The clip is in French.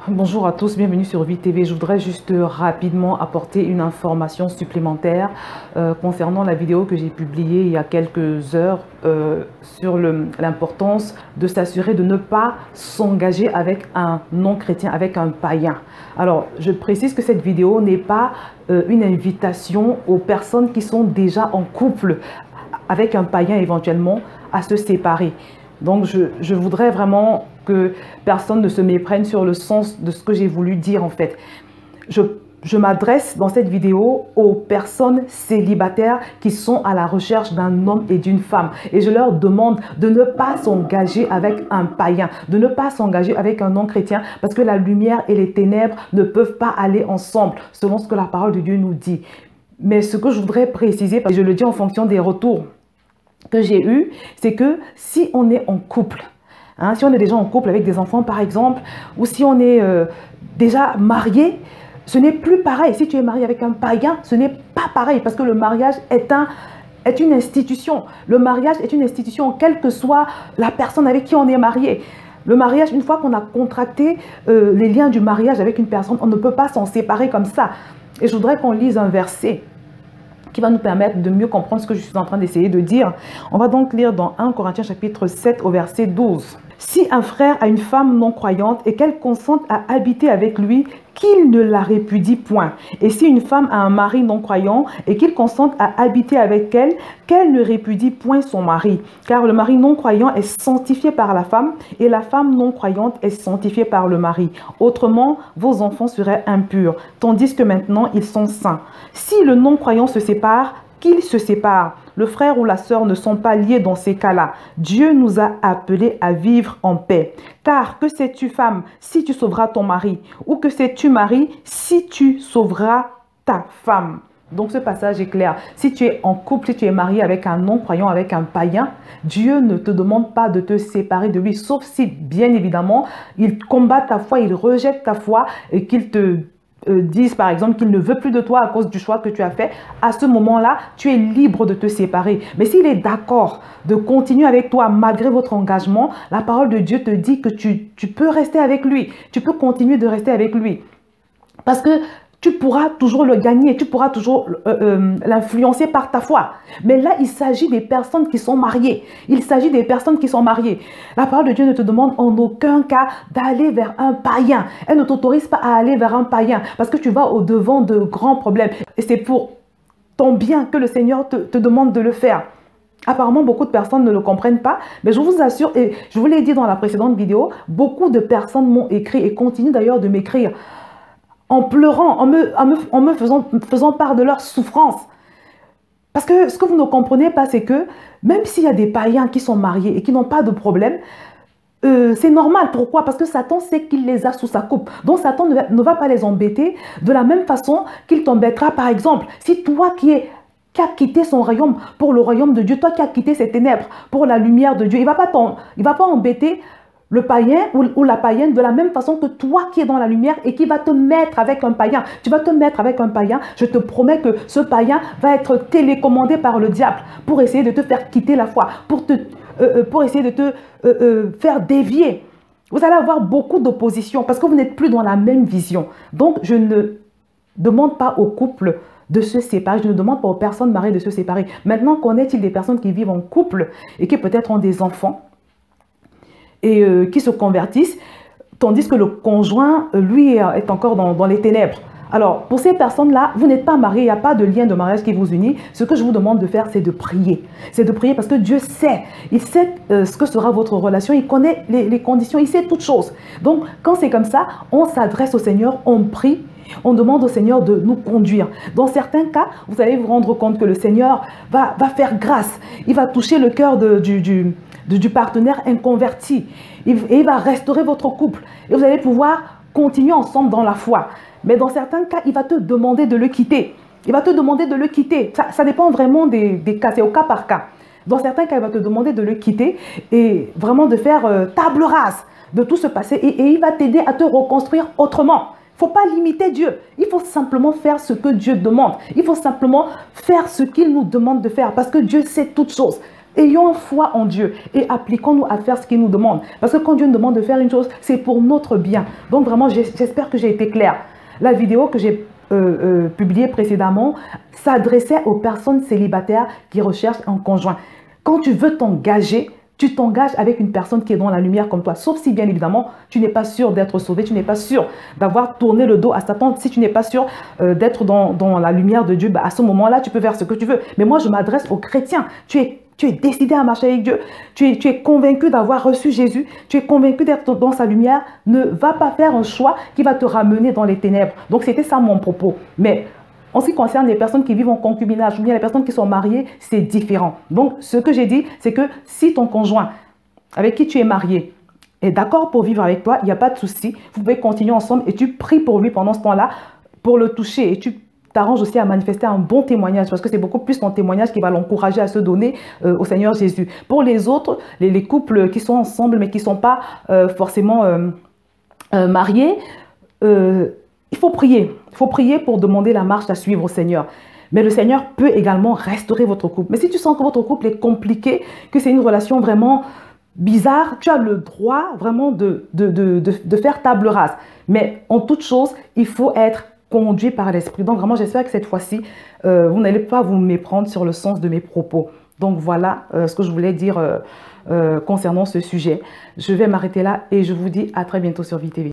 Bonjour à tous, bienvenue sur Vie TV. Je voudrais juste rapidement apporter une information supplémentaire concernant la vidéo que j'ai publiée il y a quelques heures sur l'importance de s'assurer de ne pas s'engager avec un non-chrétien, avec un païen. Alors, je précise que cette vidéo n'est pas une invitation aux personnes qui sont déjà en couple avec un païen éventuellement à se séparer. Donc, je voudrais vraiment que personne ne se méprenne sur le sens de ce que j'ai voulu dire en fait. Je m'adresse dans cette vidéo aux personnes célibataires qui sont à la recherche d'un homme et d'une femme. Et je leur demande de ne pas s'engager avec un païen, de ne pas s'engager avec un non-chrétien, parce que la lumière et les ténèbres ne peuvent pas aller ensemble, selon ce que la parole de Dieu nous dit. Mais ce que je voudrais préciser, parce que je le dis en fonction des retours que j'ai eu, c'est que si on est en couple, si on est déjà en couple avec des enfants par exemple, ou si on est déjà marié, ce n'est plus pareil. Si tu es marié avec un païen, ce n'est pas pareil, parce que le mariage est une institution. Le mariage est une institution, quelle que soit la personne avec qui on est marié. Le mariage, une fois qu'on a contracté les liens du mariage avec une personne, on ne peut pas s'en séparer comme ça. Et je voudrais qu'on lise un verset qui va nous permettre de mieux comprendre ce que je suis en train d'essayer de dire. On va donc lire dans 1 Corinthiens chapitre 7 au verset 12. « Si un frère a une femme non-croyante et qu'elle consente à habiter avec lui, qu'il ne la répudie point. Et si une femme a un mari non-croyant et qu'il consente à habiter avec elle, qu'elle ne répudie point son mari. Car le mari non-croyant est sanctifié par la femme et la femme non-croyante est sanctifiée par le mari. Autrement, vos enfants seraient impurs, tandis que maintenant ils sont saints. Si le non-croyant se sépare, qu'il se sépare. Le frère ou la sœur ne sont pas liés dans ces cas-là. Dieu nous a appelés à vivre en paix. Car que sais-tu, femme, si tu sauveras ton mari? Ou que sais-tu, mari, si tu sauveras ta femme? » Donc ce passage est clair. Si tu es en couple, si tu es marié avec un non-croyant, avec un païen, Dieu ne te demande pas de te séparer de lui, sauf si, bien évidemment, il combat ta foi, il rejette ta foi et qu'il te disent par exemple qu'il ne veut plus de toi à cause du choix que tu as fait. À ce moment-là, tu es libre de te séparer. Mais s'il est d'accord de continuer avec toi malgré votre engagement, la parole de Dieu te dit que tu peux rester avec lui. Tu peux continuer de rester avec lui. Parce que tu pourras toujours le gagner, tu pourras toujours l'influencer par ta foi. Mais là, il s'agit des personnes qui sont mariées. Il s'agit des personnes qui sont mariées. La parole de Dieu ne te demande en aucun cas d'aller vers un païen. Elle ne t'autorise pas à aller vers un païen parce que tu vas au-devant de grands problèmes. Et c'est pour ton bien que le Seigneur te demande de le faire. Apparemment, beaucoup de personnes ne le comprennent pas, mais je vous assure, et je vous l'ai dit dans la précédente vidéo, beaucoup de personnes m'ont écrit et continuent d'ailleurs de m'écrire en pleurant, en me faisant part de leur souffrance. Parce que ce que vous ne comprenez pas, c'est que même s'il y a des païens qui sont mariés et qui n'ont pas de problème, c'est normal. Pourquoi? Parce que Satan sait qu'il les a sous sa coupe. Donc Satan ne va pas les embêter de la même façon qu'il t'embêtera. Par exemple, si toi qui as quitté son royaume pour le royaume de Dieu, toi qui as quitté ses ténèbres pour la lumière de Dieu, il ne va pas embêter le païen ou la païenne de la même façon que toi qui es dans la lumière et qui va te mettre avec un païen. Tu vas te mettre avec un païen, je te promets que ce païen va être télécommandé par le diable pour essayer de te faire quitter la foi, pour essayer de te faire dévier. Vous allez avoir beaucoup d'opposition parce que vous n'êtes plus dans la même vision. Donc, je ne demande pas au couple de se séparer, je ne demande pas aux personnes mariées de se séparer. Maintenant, qu'en est-il des personnes qui vivent en couple et qui peut-être ont des enfants et qui se convertissent, tandis que le conjoint, lui, est encore dans les ténèbres. Alors, pour ces personnes-là, vous n'êtes pas mariés, il n'y a pas de lien de mariage qui vous unit. Ce que je vous demande de faire, c'est de prier. C'est de prier parce que Dieu sait. Il sait ce que sera votre relation. Il connaît les conditions. Il sait toutes choses. Donc, quand c'est comme ça, on s'adresse au Seigneur, on prie. On demande au Seigneur de nous conduire. Dans certains cas, vous allez vous rendre compte que le Seigneur va faire grâce. Il va toucher le cœur du partenaire inconverti. Et il va restaurer votre couple. Et vous allez pouvoir continuer ensemble dans la foi. Mais dans certains cas, il va te demander de le quitter. Il va te demander de le quitter. Ça dépend vraiment des cas. C'est au cas par cas. Dans certains cas, il va te demander de le quitter et vraiment de faire table rase de tout ce passé. Et il va t'aider à te reconstruire autrement. Il ne faut pas limiter Dieu. Il faut simplement faire ce que Dieu demande. Il faut simplement faire ce qu'il nous demande de faire parce que Dieu sait toutes choses. Ayons foi en Dieu et appliquons-nous à faire ce qu'il nous demande. Parce que quand Dieu nous demande de faire une chose, c'est pour notre bien. Donc vraiment, j'espère que j'ai été claire. La vidéo que j'ai publiée précédemment s'adressait aux personnes célibataires qui recherchent un conjoint. Quand tu veux t'engager, tu t'engages avec une personne qui est dans la lumière comme toi. Sauf si, bien évidemment, tu n'es pas sûr d'être sauvé, tu n'es pas sûr d'avoir tourné le dos à Satan. Si tu n'es pas sûr d'être dans la lumière de Dieu, bah, à ce moment-là, tu peux faire ce que tu veux. Mais moi, je m'adresse aux chrétiens. Tu es décidé à marcher avec Dieu. Tu es convaincu d'avoir reçu Jésus. Tu es convaincu d'être dans sa lumière. Ne va pas faire un choix qui va te ramener dans les ténèbres. Donc, c'était ça mon propos. Mais en ce qui concerne les personnes qui vivent en concubinage ou bien les personnes qui sont mariées, c'est différent. Donc, ce que j'ai dit, c'est que si ton conjoint avec qui tu es marié est d'accord pour vivre avec toi, il n'y a pas de souci. Vous pouvez continuer ensemble et tu pries pour lui pendant ce temps-là pour le toucher. Et tu t'arranges aussi à manifester un bon témoignage parce que c'est beaucoup plus ton témoignage qui va l'encourager à se donner au Seigneur Jésus. Pour les autres, les couples qui sont ensemble mais qui ne sont pas forcément mariés, il faut prier. Il faut prier pour demander la marche à suivre au Seigneur. Mais le Seigneur peut également restaurer votre couple. Mais si tu sens que votre couple est compliqué, que c'est une relation vraiment bizarre, tu as le droit vraiment de faire table rase. Mais en toute chose, il faut être conduit par l'Esprit. Donc vraiment, j'espère que cette fois-ci, vous n'allez pas vous méprendre sur le sens de mes propos. Donc voilà ce que je voulais dire concernant ce sujet. Je vais m'arrêter là et je vous dis à très bientôt sur VTV.